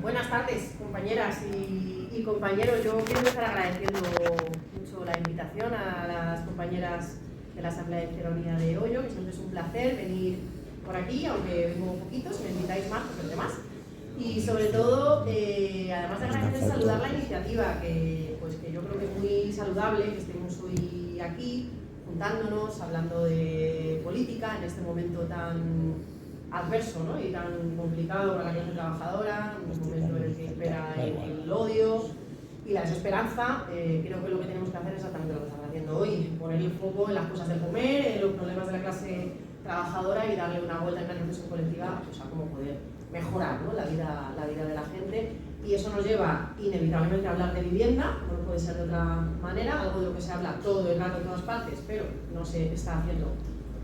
Buenas tardes, compañeras y compañeros. Yo quiero empezar agradeciendo mucho la invitación a las compañeras de la Asamblea de Ciudadanía de Hoyo, que siempre es un placer venir por aquí, aunque vengo poquitos, me invitáis más, pues los demás. Y sobre todo, además de agradecer, saludar la iniciativa, que yo creo que es muy saludable que estemos hoy aquí, juntándonos, hablando de política en este momento tan adverso, ¿no? Y tan complicado para la clase trabajadora, un momento en el que impera el odio y la desesperanza. Creo que lo que tenemos que hacer es exactamente lo que estamos haciendo hoy, poner el foco en las cosas del comer, en los problemas de la clase trabajadora y darle una vuelta en la negociación colectiva, pues, a cómo poder mejorar, ¿no? la vida de la gente. Y eso nos lleva inevitablemente a hablar de vivienda, no puede ser de otra manera, algo de lo que se habla todo el rato en todas partes, pero no se está haciendo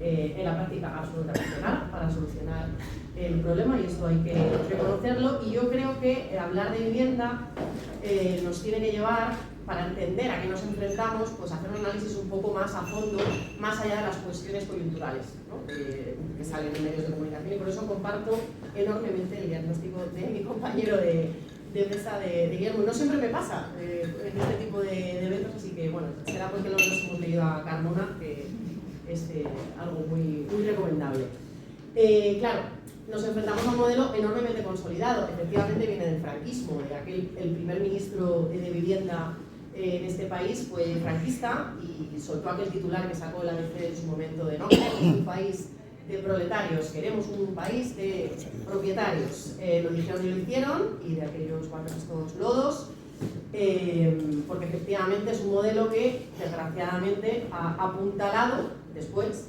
en la práctica absolutamente nada para solucionar el problema, y esto hay que reconocerlo. Y yo creo que hablar de vivienda nos tiene que llevar, para entender a qué nos enfrentamos, pues a hacer un análisis un poco más a fondo, más allá de las cuestiones coyunturales, ¿no? Que salen en medios de comunicación. Y por eso comparto enormemente el diagnóstico de mi compañero de mesa, de Guillermo. No siempre me pasa en este tipo de eventos, así que bueno, será porque los dos hemos leído a Carmona, que es algo muy recomendable. Claro, nos enfrentamos a un modelo enormemente consolidado. Efectivamente viene del franquismo. El primer ministro de Vivienda en este país fue franquista y soltó aquel titular que sacó la ABC en su momento de: no queremos un país de proletarios, queremos un país de propietarios. Lo dijeron y lo hicieron, y de aquellos barrios estos lodos, porque efectivamente es un modelo que desgraciadamente ha apuntalado después,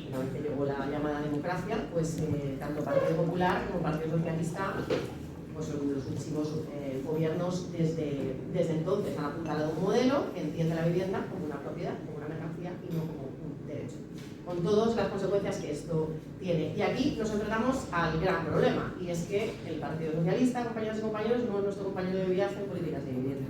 una vez que llegó la llamada democracia, pues tanto Partido Popular como Partido Socialista, pues los últimos gobiernos desde entonces han apuntalado un modelo que entiende la vivienda como una propiedad, como una mercancía y no como un derecho, con todas las consecuencias que esto tiene. Y aquí nos enfrentamos al gran problema, y es que el Partido Socialista, compañeras y compañeros, no es nuestro compañero de viaje en políticas de vivienda.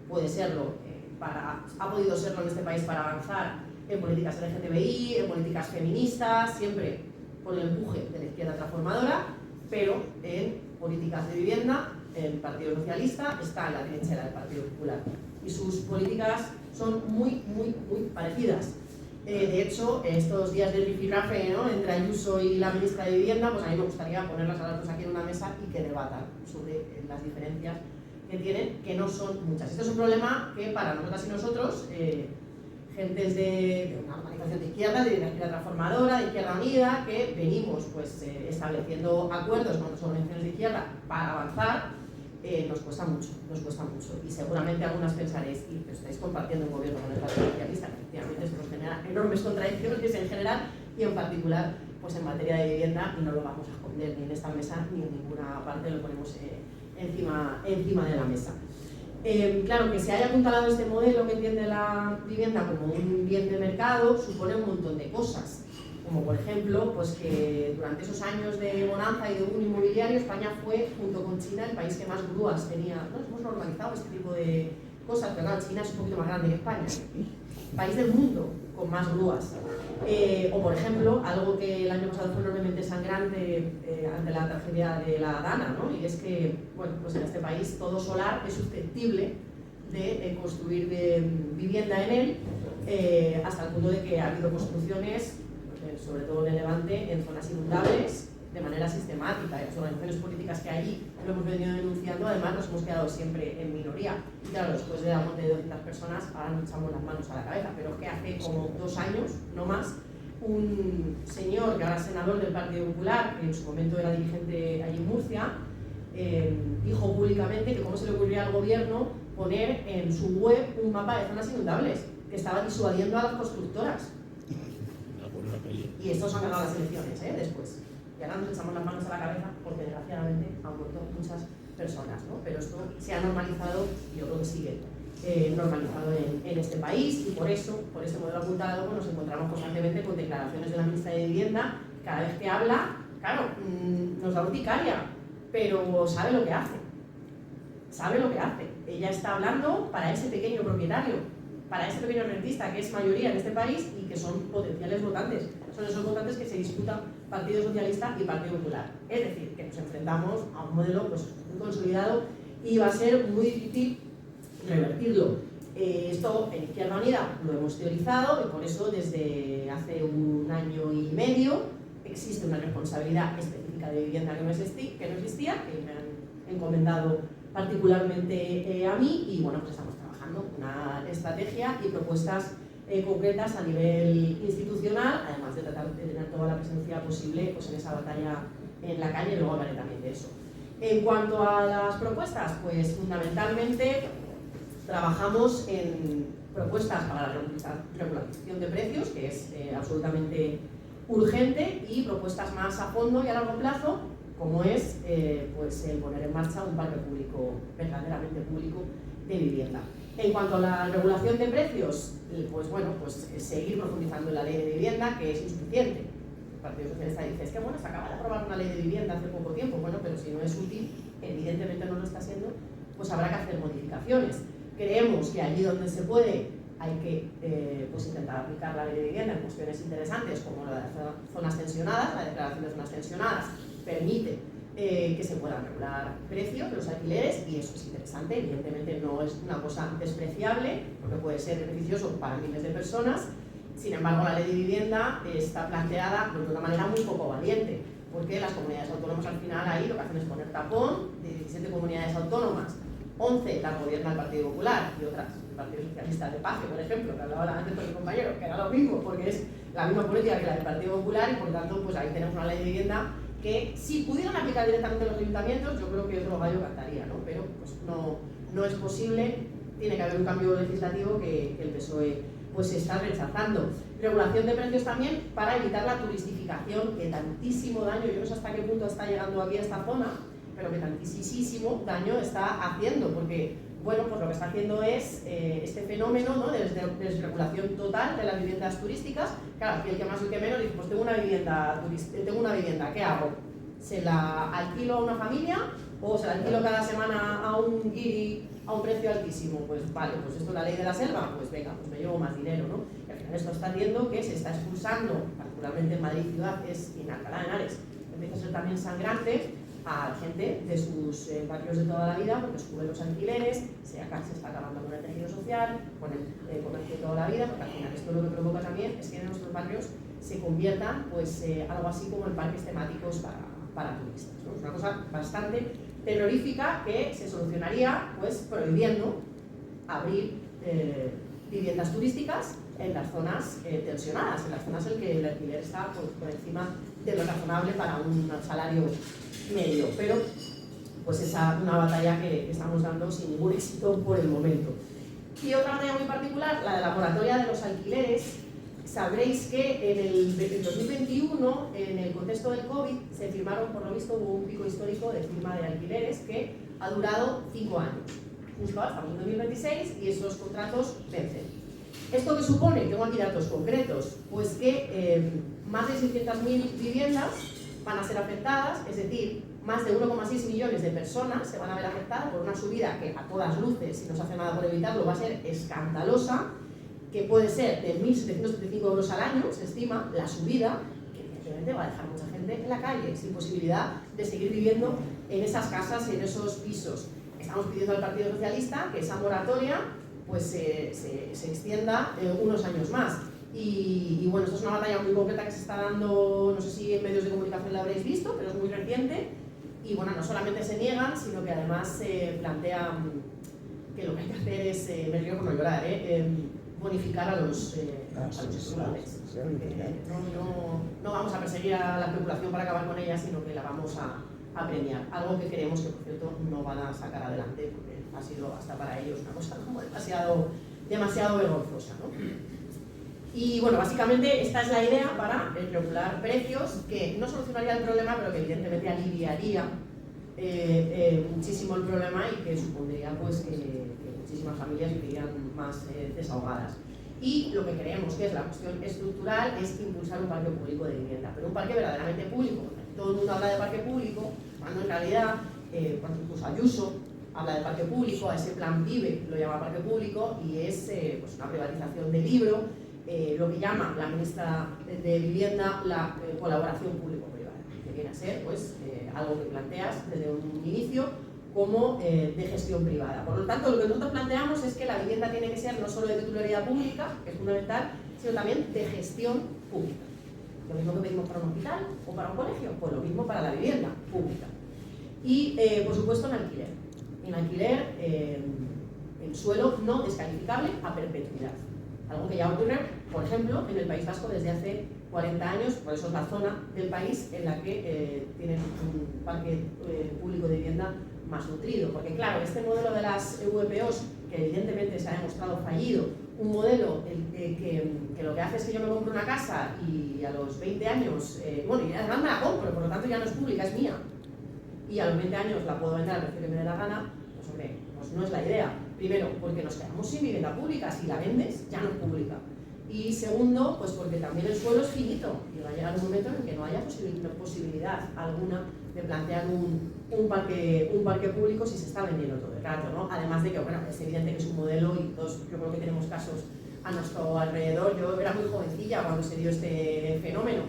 Puede serlo, ha podido serlo en este país para avanzar en políticas LGTBI, en políticas feministas, siempre por el empuje de la izquierda transformadora, pero en políticas de vivienda el Partido Socialista está en la trinchera del Partido Popular y sus políticas son muy parecidas. De hecho, estos días del rifirrafe, ¿no?, entre Ayuso y la ministra de Vivienda, pues a mí me gustaría ponerlas a las dos aquí en una mesa y que debatan sobre las diferencias que tienen, que no son muchas. Esto es un problema que para nosotras y nosotros, gentes de una organización de izquierda, de la izquierda transformadora, de Izquierda Unida, que venimos pues estableciendo acuerdos con las organizaciones de izquierda para avanzar, nos cuesta mucho. Y seguramente algunas pensaréis, y estáis compartiendo un gobierno con el Partido Socialista, que efectivamente eso nos genera enormes contradicciones en general y en particular pues en materia de vivienda, y no lo vamos a esconder ni en esta mesa ni en ninguna parte, lo ponemos encima de la mesa. Claro, que se haya apuntalado este modelo que entiende la vivienda como un bien de mercado supone un montón de cosas, como por ejemplo, pues que durante esos años de bonanza y de boom inmobiliario, España fue, junto con China, el país que más grúas tenía. Nos hemos normalizado este tipo de cosas, pero claro, China es un poquito más grande que España, país del mundo con más grúas. O por ejemplo, algo que el año pasado fue enormemente sangrante ante la tragedia de la Dana, ¿no? Y es que, bueno, pues en este país todo solar es susceptible de construir vivienda en él, hasta el punto de que ha habido construcciones, sobre todo en el Levante, en zonas inundables de manera sistemática. Las organizaciones políticas que allí lo hemos venido denunciando, además nos hemos quedado siempre en minoría. Y claro, después de la muerte de 200 personas, ahora nos echamos las manos a la cabeza, pero es que hace como 2 años, no más, un señor que ahora es senador del Partido Popular, que en su momento era dirigente allí en Murcia, dijo públicamente que cómo se le ocurría al gobierno poner en su web un mapa de zonas inundables, que estaba disuadiendo a las constructoras. Y estos han ganado las elecciones, después. Y ahora nos echamos las manos a la cabeza porque desgraciadamente han muerto muchas personas, ¿no? Pero esto se ha normalizado, y yo creo que sigue normalizado en este país, y por eso, por este modelo apuntado, pues nos encontramos constantemente con declaraciones de la ministra de Vivienda. Cada vez que habla, claro, nos da urticaria, pero sabe lo que hace. Ella está hablando para ese pequeño propietario, para ese pequeño rentista, que es mayoría en este país y que son potenciales votantes. Son esos votantes que se disputan Partido Socialista y Partido Popular. Es decir, que nos enfrentamos a un modelo pues, muy consolidado y va a ser muy difícil revertirlo. Esto en Izquierda Unida lo hemos teorizado y por eso desde hace un año y medio existe una responsabilidad específica de vivienda que no existía, que me han encomendado particularmente a mí, y bueno, pues estamos trabajando una estrategia y propuestas concretas a nivel institucional, además de tratar de tener toda la presencia posible pues, en esa batalla en la calle, y luego hablaré también de eso. En cuanto a las propuestas, pues fundamentalmente trabajamos en propuestas para la regularización de precios, que es absolutamente urgente, y propuestas más a fondo y a largo plazo, como es pues el poner en marcha un parque público, verdaderamente público, de vivienda. En cuanto a la regulación de precios, pues bueno, pues seguir profundizando en la ley de vivienda, que es insuficiente. El Partido Socialista dice, es que bueno, se acaba de aprobar una ley de vivienda hace poco tiempo, bueno, pero si no es útil, evidentemente no lo está siendo, pues habrá que hacer modificaciones. Creemos que allí donde se puede hay que pues intentar aplicar la ley de vivienda en cuestiones interesantes como la de zonas tensionadas. La declaración de zonas tensionadas permite que se puedan regular precios de los alquileres, y eso es interesante. Evidentemente no es una cosa despreciable porque puede ser beneficioso para miles de personas. Sin embargo, la ley de vivienda está planteada de una manera muy poco valiente, porque las comunidades autónomas al final ahí lo que hacen es poner tapón de 17 comunidades autónomas. 11 las gobierna el Partido Popular y otras el Partido Socialista de Paje, por ejemplo, que hablaba antes con mi compañero, que era lo mismo, porque es la misma política que la del Partido Popular, y por tanto pues ahí tenemos una ley de vivienda que si pudieran aplicar directamente los ayuntamientos, yo creo que otro gallo cantaría, ¿no? Pero pues no es posible, tiene que haber un cambio legislativo que el PSOE pues está rechazando. Regulación de precios también para evitar la turistificación, que tantísimo daño, yo no sé hasta qué punto está llegando aquí a esta zona, pero que tantísimo daño está haciendo, porque bueno, pues lo que está haciendo es este fenómeno, ¿no?, de desregulación total de las viviendas turísticas. Claro, aquí el que más y el que menos dice, pues tengo una vivienda, ¿qué hago? ¿Se la alquilo a una familia o se la alquilo cada semana a un guiri a un precio altísimo? Pues vale, pues esto es la ley de la selva, pues venga, pues me llevo más dinero, ¿no? Y al final esto está haciendo que se está expulsando, particularmente en Madrid ciudad y en Alcalá de Henares, empieza a ser también sangrante, a la gente de sus barrios de toda la vida, porque suben los alquileres, se está acabando con el tejido social, con el comercio de toda la vida, porque al final esto lo que provoca también es que en nuestros barrios se conviertan pues, algo así como en parques temáticos para turistas, ¿no? Es una cosa bastante terrorífica que se solucionaría pues, prohibiendo abrir viviendas turísticas en las zonas tensionadas, en las zonas en que el alquiler está pues, por encima de lo razonable para un salario medio, pero pues es una batalla que estamos dando sin ningún éxito por el momento. Y otra batalla muy particular, la de la moratoria de los alquileres. Sabréis que en el 2021, en el contexto del COVID, se firmaron, por lo visto, hubo un pico histórico de firma de alquileres que ha durado 5 años. Justo ahora estamos en 2026 y esos contratos vencen. ¿Esto qué supone? Tengo aquí datos concretos. Pues que más de 600.000 viviendas van a ser afectadas, es decir, más de 1,6 millones de personas se van a ver afectadas por una subida que a todas luces, si no se hace nada por evitarlo, va a ser escandalosa, que puede ser de 1.775 euros al año, se estima, la subida, que evidentemente va a dejar mucha gente en la calle, sin posibilidad de seguir viviendo en esas casas y en esos pisos. Estamos pidiendo al Partido Socialista que esa moratoria pues, se extienda unos años más. Y bueno, esto es una batalla muy concreta que se está dando, no sé si en medios de comunicación la habréis visto, pero es muy reciente. Y bueno, no solamente se niegan, sino que además se plantean que lo que hay que hacer es, me río por no llorar, bonificar a los especuladores. No vamos a perseguir a la especulación para acabar con ella, sino que la vamos a premiar. Algo que creemos que, por cierto, no van a sacar adelante, porque ha sido hasta para ellos una cosa como demasiado vergonzosa, ¿no? Y bueno, básicamente esta es la idea para regular precios, que no solucionaría el problema, pero que evidentemente aliviaría muchísimo el problema y que supondría pues, que muchísimas familias vivirían más desahogadas. Y lo que creemos que es la cuestión estructural es impulsar un parque público de vivienda, pero un parque verdaderamente público. Todo el mundo habla de parque público, cuando en realidad, incluso Ayuso habla de parque público, a ese plan PIBE lo llama parque público y es pues una privatización del libro, lo que llama la ministra de Vivienda la colaboración público-privada, que viene a ser pues, algo que planteas desde un inicio como de gestión privada. Por lo tanto, lo que nosotros planteamos es que la vivienda tiene que ser no solo de titularidad pública, que es fundamental, sino también de gestión pública. Lo mismo que pedimos para un hospital o para un colegio, pues lo mismo para la vivienda pública. Y, por supuesto, en alquiler. En alquiler, el suelo no descalificable a perpetuidad. Algo que ya ocurre, por ejemplo, en el País Vasco desde hace 40 años, por eso es la zona del país en la que tienen un parque público de vivienda más nutrido. Porque claro, este modelo de las VPOs, que evidentemente se ha demostrado fallido, un modelo que lo que hace es que yo me compro una casa y a los 20 años, bueno, y además me la compro, por lo tanto ya no es pública, es mía, y a los 20 años la puedo vender al precio que me dé la gana, pues hombre, pues no es la idea. Primero, porque nos quedamos sin vivienda pública, si la vendes ya no es pública. Y segundo, pues porque también el suelo es finito y va a llegar un momento en el que no haya posibilidad alguna de plantear un parque público si se está vendiendo todo el rato, ¿no? Además de que, bueno, es evidente que es un modelo y todos yo creo que tenemos casos a nuestro alrededor. Yo era muy jovencilla cuando se dio este fenómeno,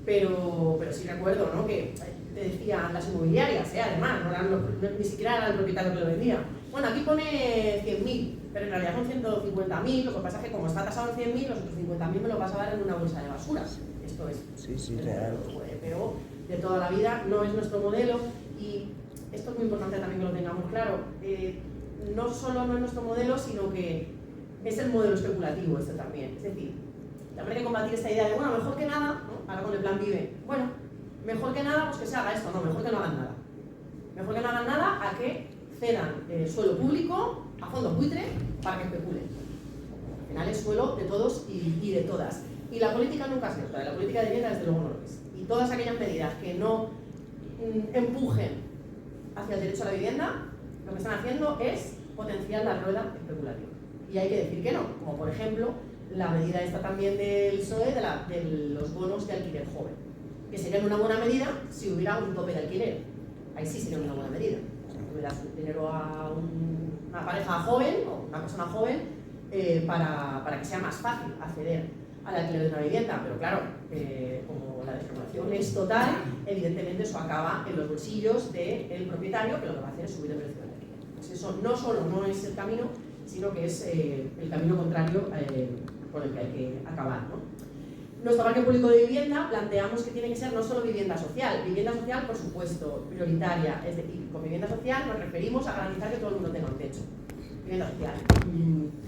pero sí recuerdo, ¿no?, que te decían las inmobiliarias, además, ni siquiera era el propietario que lo vendía. Bueno, aquí pone 100.000, pero en realidad son 150.000, lo que pasa es que como está tasado en 100.000, los otros 50.000 me lo vas a dar en una bolsa de basura. Esto es real. Pero de toda la vida no es nuestro modelo y esto es muy importante también que lo tengamos claro. No solo no es nuestro modelo, sino que es el modelo especulativo este también. Es decir, habría que combatir esta idea de, bueno, mejor que nada, ¿no? Ahora con el plan PIBE, bueno, mejor que nada, pues que se haga esto, no, mejor que no hagan nada. Mejor que no hagan nada a que cedan suelo público a fondos buitre para que especulen. Al final es suelo de todos y de todas. Y la política nunca es neutra, la política de vivienda desde luego no lo es. Y todas aquellas medidas que no empujen hacia el derecho a la vivienda, lo que están haciendo es potenciar la rueda especulativa. Y hay que decir que no, como por ejemplo la medida esta también del PSOE de los bonos de alquiler joven, que serían una buena medida si hubiera un tope de alquiler. Ahí sí sería una buena medida. Tú le das dinero a una pareja joven o una persona joven para que sea más fácil acceder al alquiler de una vivienda, pero claro, como la desregulación es total, evidentemente eso acaba en los bolsillos del propietario, que lo que va a hacer es subir el precio del alquiler. Pues eso no solo no es el camino, sino que es el camino contrario por el que hay que acabar, ¿no? Nuestro parque público de vivienda planteamos que tiene que ser no solo vivienda social, por supuesto, prioritaria, es decir, con vivienda social nos referimos a garantizar que todo el mundo tenga un techo. Vivienda social.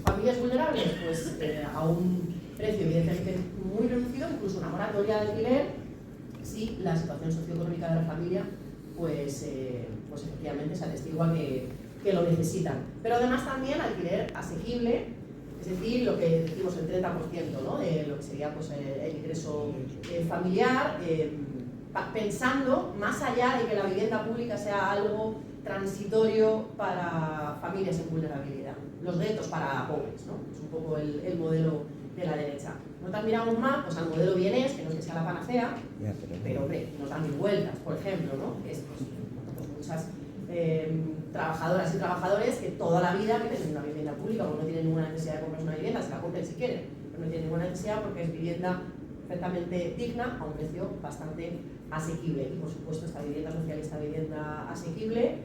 Familias vulnerables, pues a un precio evidentemente muy reducido, incluso una moratoria de alquiler, si la situación socioeconómica de la familia, pues efectivamente se atestigua que lo necesitan. Pero además también alquiler asequible, es decir, lo que decimos el 30%, ¿no?, de lo que sería pues, el ingreso familiar, pensando más allá de que la vivienda pública sea algo transitorio para familias en vulnerabilidad, los retos para pobres, ¿no? Es un poco el modelo de la derecha. Nosotros miramos más pues, al modelo vienés, que no es que sea la panacea, pero hombre, nos dan mil vueltas, por ejemplo, ¿no?, que es pues, muchas trabajadoras y trabajadores que toda la vida viven en una vivienda pública, porque no tienen ninguna necesidad de comprarse una vivienda, se la compren si quieren, pero no tienen ninguna necesidad porque es vivienda perfectamente digna a un precio bastante asequible. Y por supuesto esta vivienda social y esta vivienda asequible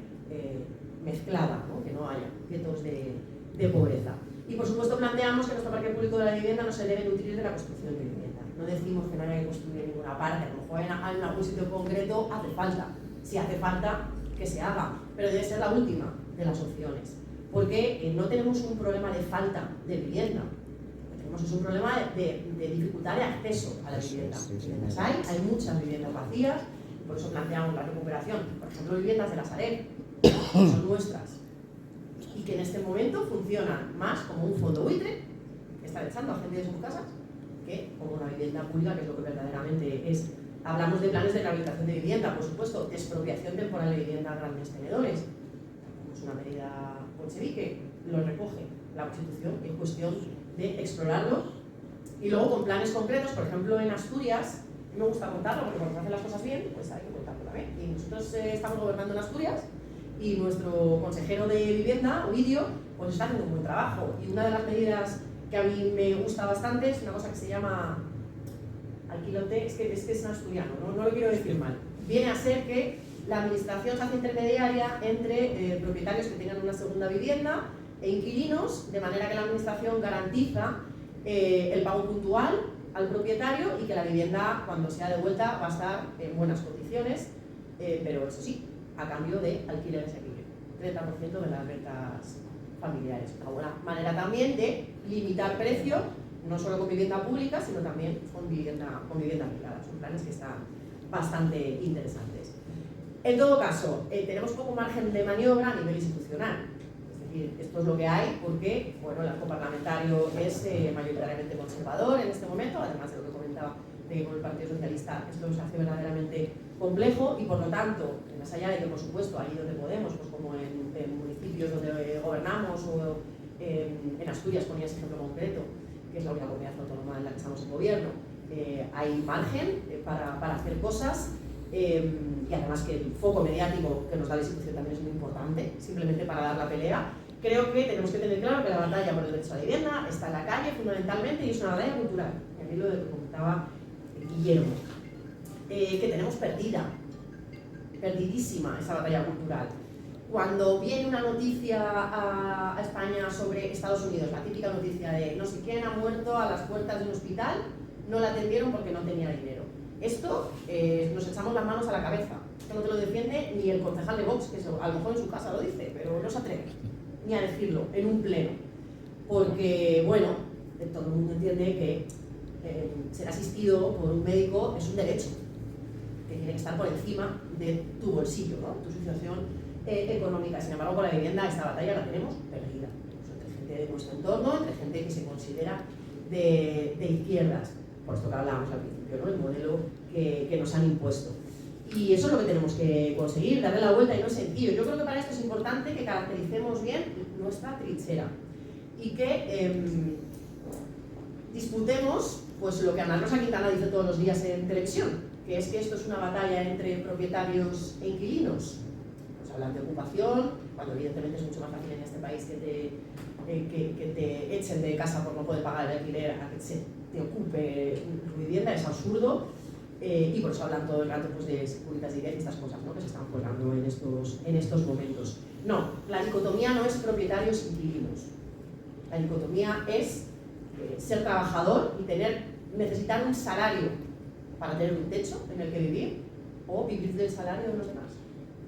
mezclada, ¿no?, que no haya guetos de pobreza. Y por supuesto planteamos que nuestro parque público de la vivienda no se debe nutrir de la construcción de vivienda. No decimos que no haya que construir en ninguna parte, a lo mejor en algún sitio concreto hace falta. Si hace falta, que se haga, pero debe ser la última de las opciones, porque no tenemos un problema de falta de vivienda, lo que tenemos es un problema de dificultad de acceso a la vivienda. Viviendas hay muchas viviendas vacías, y por eso planteamos la recuperación, por ejemplo, viviendas de la Sareb, que son nuestras, y que en este momento funcionan más como un fondo buitre, que está echando a gente de sus casas, que como una vivienda pública, que es lo que verdaderamente es. Hablamos de planes de rehabilitación de vivienda, por supuesto, de expropiación temporal de vivienda a grandes tenedores. Es una medida bolchevique, lo recoge la Constitución, es cuestión de explorarlo. Y luego con planes concretos, por ejemplo en Asturias, me gusta contarlo porque cuando se hacen las cosas bien, pues hay que contarlo también. Y nosotros estamos gobernando en Asturias y nuestro consejero de vivienda, Ovidio, pues está haciendo un buen trabajo. Y una de las medidas que a mí me gusta bastante es una cosa que se llama alquilote, es que es en asturiano, no lo quiero decir mal. Viene a ser que la administración se hace intermediaria entre propietarios que tengan una segunda vivienda e inquilinos, de manera que la administración garantiza el pago puntual al propietario y que la vivienda, cuando sea devuelta, va a estar en buenas condiciones, pero eso sí, a cambio de alquiler asequible, 30% de las rentas familiares. Una buena manera también de limitar precio, no solo con vivienda pública, sino también con vivienda privada. Son planes que están bastante interesantes. En todo caso, tenemos poco margen de maniobra a nivel institucional. Es decir, esto es lo que hay porque, bueno, el arco parlamentario es mayoritariamente conservador en este momento, además de lo que comentaba de que con el Partido Socialista esto se hace verdaderamente complejo y, por lo tanto, más allá de que, por supuesto, allí donde podemos, pues como en municipios donde gobernamos o en Asturias, ponía ese ejemplo concreto, que es la única comunidad autónoma en la que estamos en gobierno, hay margen para hacer cosas y además que el foco mediático que nos da la institución también es muy importante, simplemente para dar la pelea. Creo que tenemos que tener claro que la batalla por el derecho a la vivienda está en la calle fundamentalmente y es una batalla cultural, y a mí lo que comentaba Guillermo, que tenemos perdidísima esa batalla cultural. Cuando viene una noticia a España sobre Estados Unidos, la típica noticia de no sé quién ha muerto a las puertas de un hospital, no la atendieron porque no tenía dinero. Esto nos echamos las manos a la cabeza. Esto no te lo defiende ni el concejal de Vox, que a lo mejor en su casa lo dice, pero no se atreve ni a decirlo en un pleno. Porque, bueno, todo el mundo entiende que ser asistido por un médico es un derecho que tiene que estar por encima de tu bolsillo, ¿no? Tu situación económica. Sin embargo, con la vivienda esta batalla la tenemos perdida. Pues entre gente de nuestro entorno, entre gente que se considera de izquierdas, por esto que hablábamos al principio, ¿no? El modelo que nos han impuesto. Y eso es lo que tenemos que conseguir, darle la vuelta, y no es sencillo. Yo creo que para esto es importante que caractericemos bien nuestra trinchera y que disputemos pues, lo que Ana Rosa Quintana dice todos los días en televisión, que es que esto es una batalla entre propietarios e inquilinos. Pues hablan de ocupación, cuando evidentemente es mucho más fácil en este país que te echen de casa por no poder pagar el alquiler a que se te ocupe tu vivienda, es absurdo. Y por eso hablan todo el rato pues, de Securitas Direct y estas cosas, ¿no? Que se están colgando en estos momentos. No, la dicotomía no es propietarios-inquilinos. La dicotomía es ser trabajador y necesitar un salario para tener un techo en el que vivir o vivir del salario de los demás.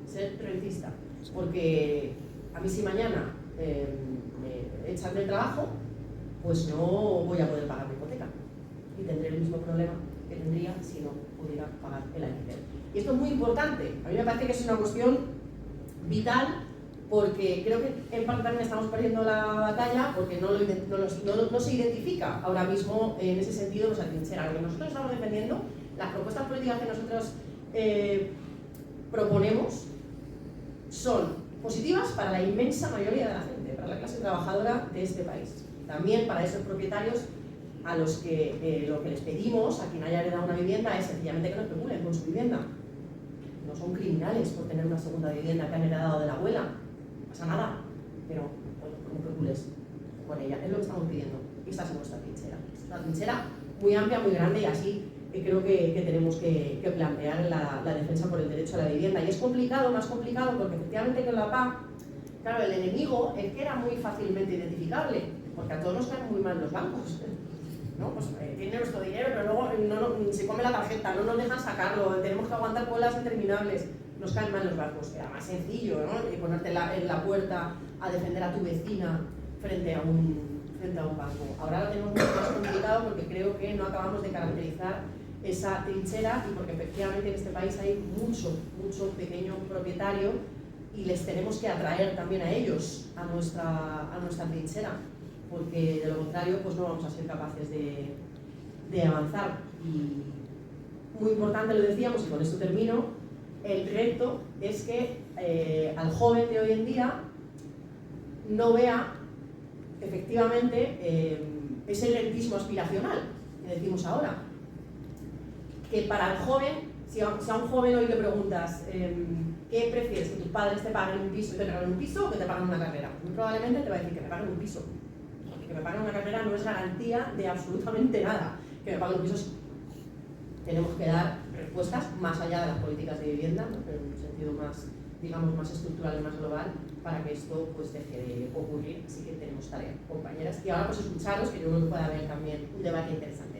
Ser rentista. Porque a mí si mañana me echan del trabajo, pues no voy a poder pagar mi hipoteca y tendré el mismo problema que tendría si no pudiera pagar el alquiler. Y esto es muy importante. A mí me parece que es una cuestión vital porque creo que en parte también estamos perdiendo la batalla porque no se identifica ahora mismo en ese sentido nuestra trinchera. Lo que nosotros estamos defendiendo, las propuestas políticas que nosotros proponemos son positivas para la inmensa mayoría de la gente, para la clase trabajadora de este país. También para esos propietarios a los que lo que les pedimos a quien haya heredado una vivienda es sencillamente que no especulen con su vivienda. No son criminales por tener una segunda vivienda que han heredado de la abuela. No pasa nada. Pero, bueno, no especules con ella. Es lo que estamos pidiendo. Y esta es nuestra trinchera. Es una trinchera muy amplia, muy grande y así creo que tenemos que plantear la defensa por el derecho a la vivienda. Y es complicado, más complicado, porque efectivamente con la PA, claro, el enemigo es que era muy fácilmente identificable, porque a todos nos caen muy mal los bancos. ¿No? Pues tiene nuestro dinero, pero luego se come la tarjeta, no nos dejan sacarlo, tenemos que aguantar colas interminables, nos caen mal los bancos. Era más sencillo, ¿no? Y ponerte en la puerta a defender a tu vecina frente a un banco. Ahora lo tenemos mucho más complicado porque creo que no acabamos de caracterizar esa trinchera y porque efectivamente en este país hay mucho pequeño propietario y les tenemos que atraer también a ellos a nuestra trinchera, porque de lo contrario pues no vamos a ser capaces de avanzar. Y muy importante, lo decíamos, y con esto termino, el reto es que al joven de hoy en día no vea efectivamente ese rentismo aspiracional que decimos ahora, que para el joven Si a un joven hoy le preguntas ¿qué prefieres? ¿Que tus padres te paguen un piso y te paguen un piso o que te paguen una carrera? Muy probablemente te va a decir que me paguen un piso. Porque que me paguen una carrera no es garantía de absolutamente nada. Que me paguen un piso sí. Tenemos que dar respuestas más allá de las políticas de vivienda, ¿no? Pero en un sentido más, digamos, más estructural y más global, para que esto pues deje de ocurrir. Así que tenemos tarea, compañeras. Y ahora pues escucharos, que yo creo que puede haber también un debate interesante.